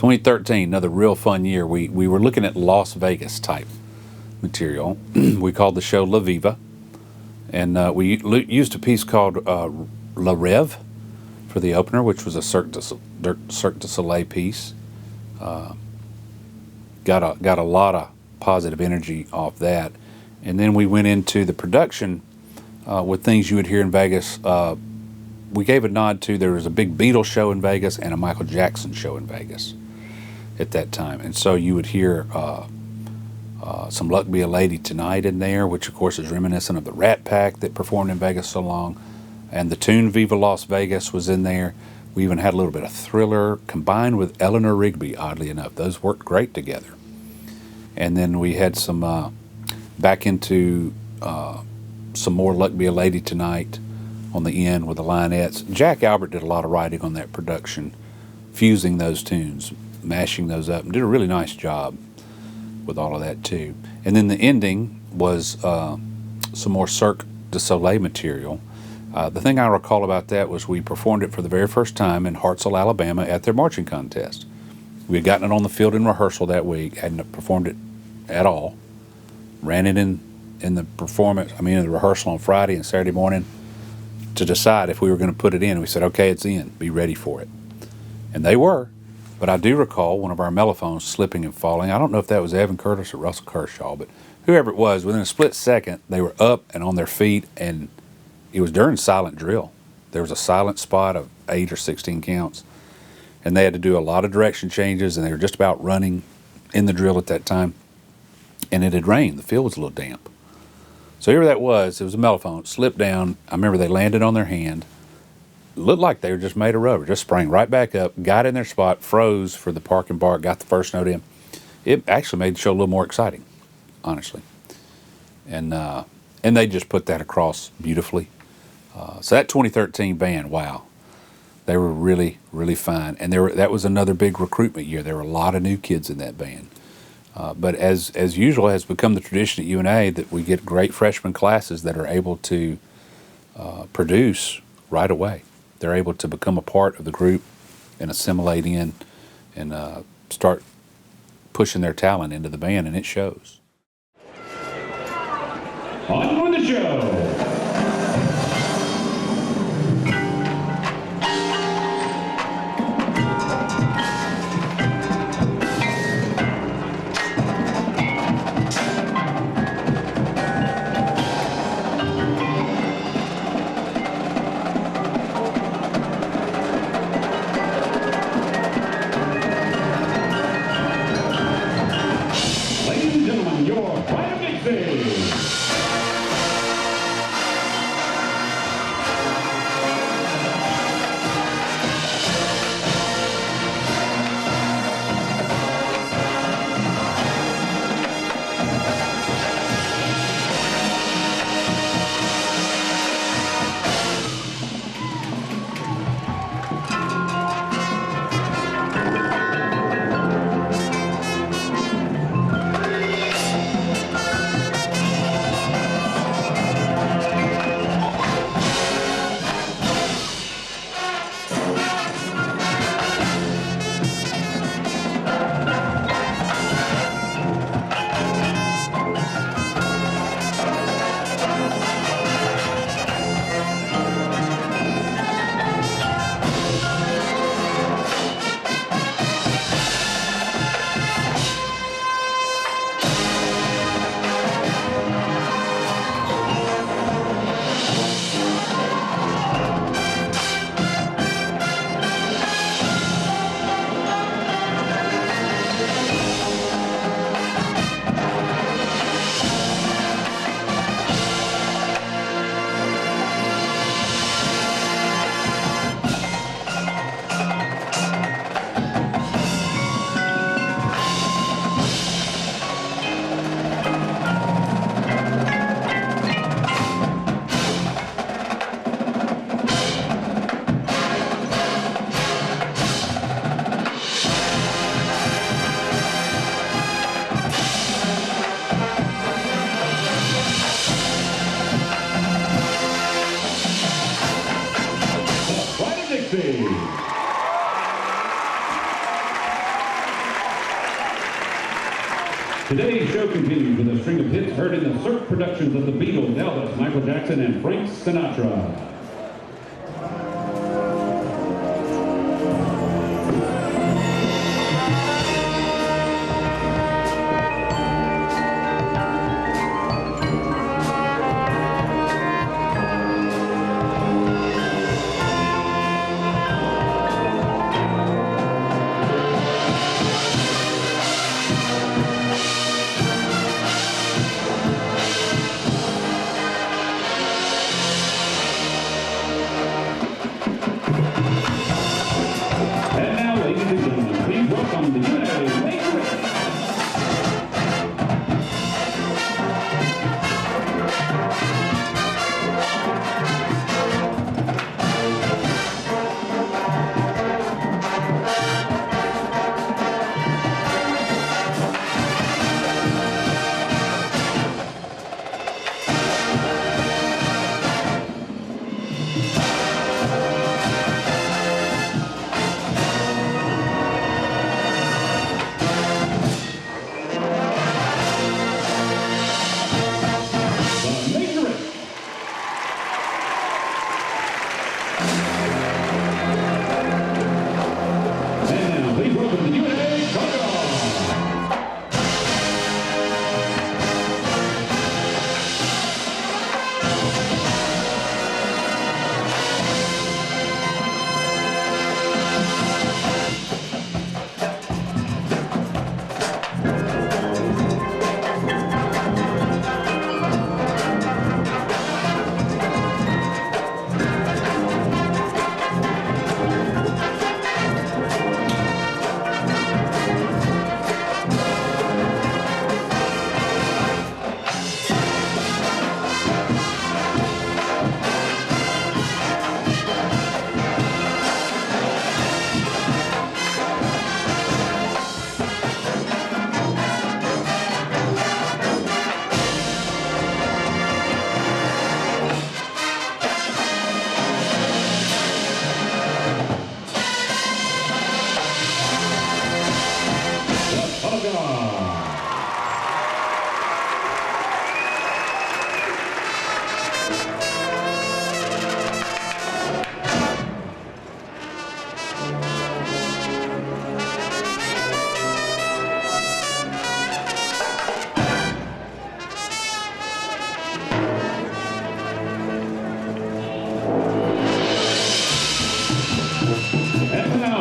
2013, another real fun year. We were looking at Las Vegas type material. We called the show La Viva, and we used a piece called La Rev for the opener, which was a Cirque du Soleil piece. Got a lot of positive energy off that, and then we went into the production with things you would hear in Vegas. We gave a nod to, there was a big Beatles show in Vegas and a Michael Jackson show in Vegas at that time, and so you would hear some Luck Be a Lady Tonight in there, which of course is reminiscent of the Rat Pack that performed in Vegas so long, and the tune Viva Las Vegas was in there. We even had a little bit of Thriller combined with Eleanor Rigby, oddly enough. Those worked great together. And then we had some back into some more Luck Be a Lady Tonight on the end with the Lionettes. Jack Albert did a lot of writing on that production, fusing those tunes, mashing those up, and did a really nice job with all of that too. And then the ending was some more Cirque du Soleil material. The thing I recall about that was we performed it for the very first time in Hartselle, Alabama at their marching contest. We had gotten it on the field in rehearsal that week, hadn't performed it at all. Ran it in the performance, in the rehearsal on Friday and Saturday morning to decide if we were going to put it in. We said, okay, it's in, be ready for it. And they were, but I do recall one of our mellophones slipping and falling. I don't know if that was Evan Curtis or Russell Kershaw, but whoever it was, within a split second, they were up and on their feet, and it was during silent drill. There was a silent spot of 8 or 16 counts, and they had to do a lot of direction changes, and they were just about running in the drill at that time, and it had rained. The field was a little damp. So whoever that was, it was a mellophone, slipped down. I remember they landed on their hand. It looked like they were just made of rubber, just sprang right back up, got in their spot, froze for the park and bark, got the first note in. It actually made the show a little more exciting, honestly. And they just put that across beautifully. So that 2013 band, wow. They were really, really fine. And that was another big recruitment year. There were a lot of new kids in that band. But as usual, has become the tradition at UNA that we get great freshman classes that are able to produce right away. They're able to become a part of the group and assimilate in and start pushing their talent into the band, and it shows. On with the show. Ladies and gentlemen, your Pride of Dixie. Today's show continues with a string of hits heard in the Cirque productions of the Beatles, Elvis, Michael Jackson, and Frank Sinatra.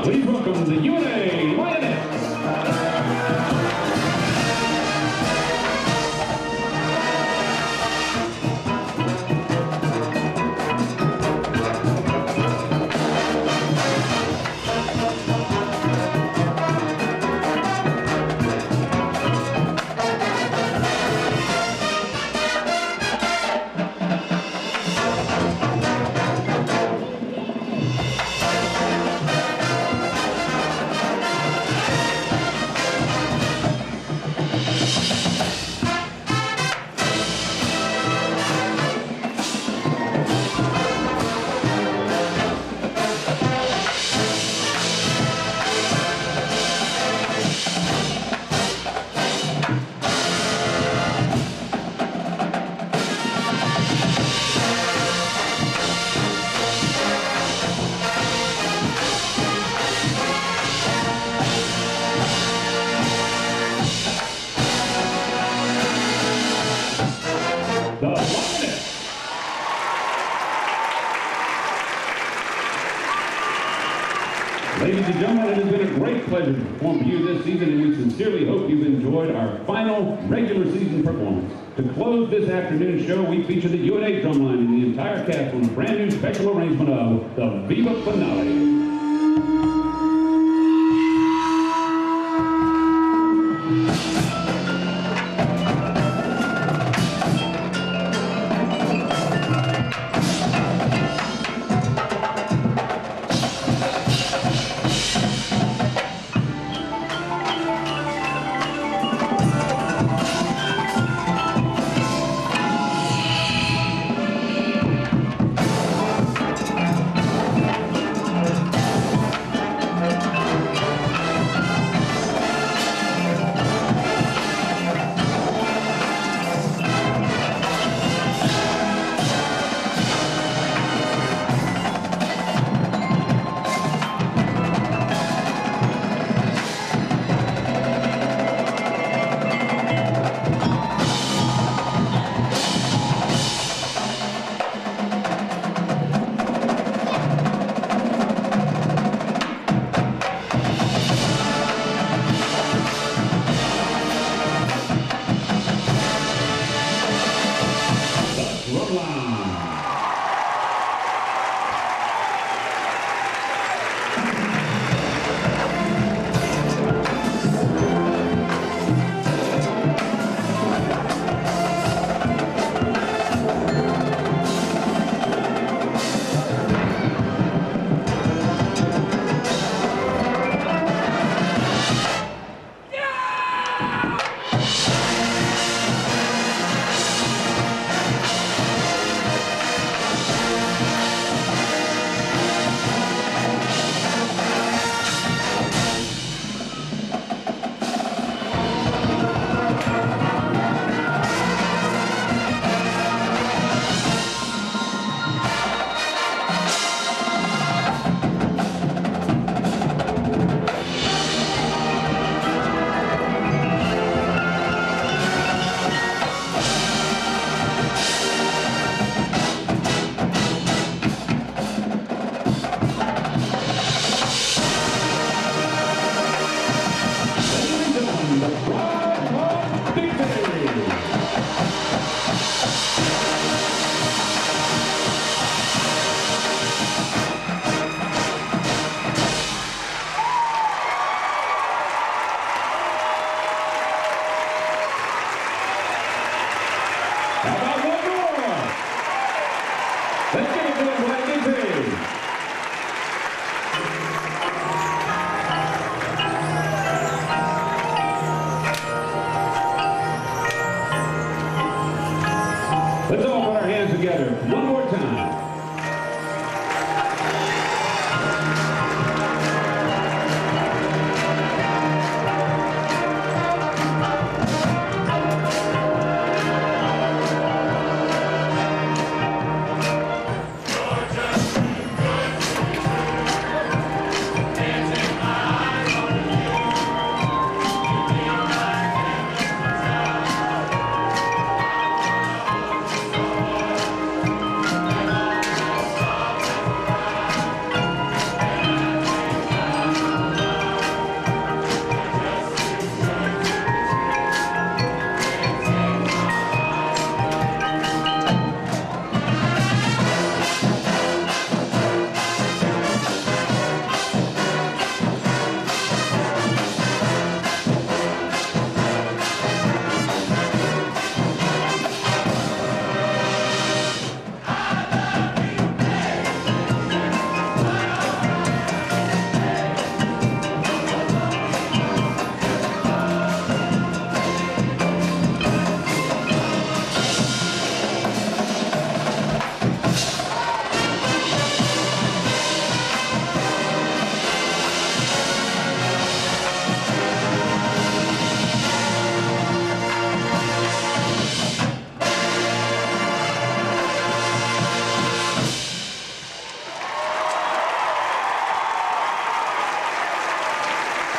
Please welcome the UNA Lionettes. The Lionettes. Ladies and gentlemen, it has been a great pleasure to perform for you this season, and we sincerely hope you've enjoyed our final regular season performance. To close this afternoon's show, we feature the UNA drumline and the entire cast on a brand new special arrangement of the Viva Finale.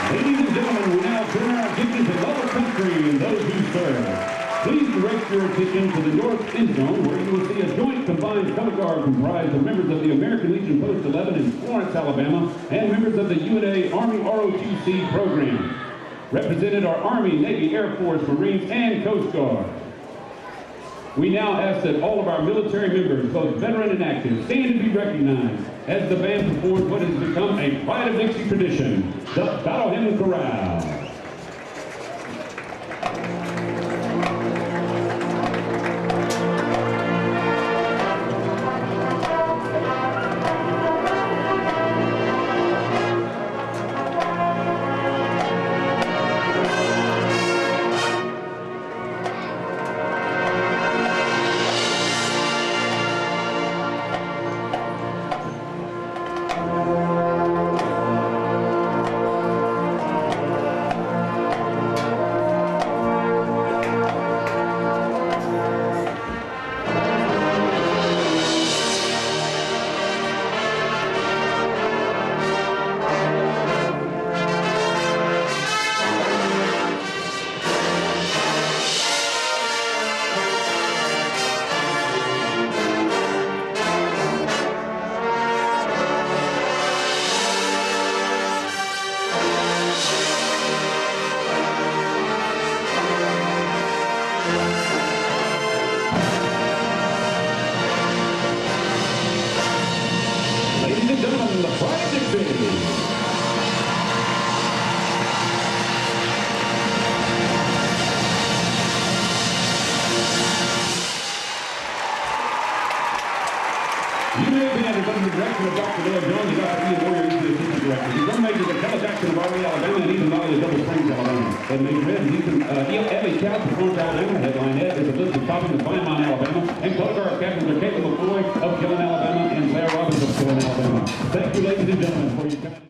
Ladies and gentlemen, we now turn our attention to Love Country and those who serve. Please direct your attention to the north end zone, where you will see a joint combined color guard comprised of members of the American Legion Post 11 in Florence, Alabama, and members of the UNA Army ROTC program. Represented are Army, Navy, Air Force, Marines, and Coast Guard. We now ask that all of our military members, both veteran and active, stand to be recognized as the band performs what has become a pride of Dixie tradition, the Battle Hymn Chorale. Ladies and gentlemen, the Pride of Dixie. UNA Band is under the direction of Dr. Lloyd Jones and Dr. Ian Warrior, he's the assistant director. The drum majors are Kelly Jackson of Arley, Alabama, and Ethan Valley of Double Springs, Alabama. And Major Red and Ethan, Ellie Couch of Florence, Alabama. Headline Ed is Elizabeth Topping of Vinemont, Alabama. And color guard captains are Caitlin McCoy of Killen, Alabama, and Claire Robbins of Killen, Alabama. Thank you, ladies and gentlemen, for your time.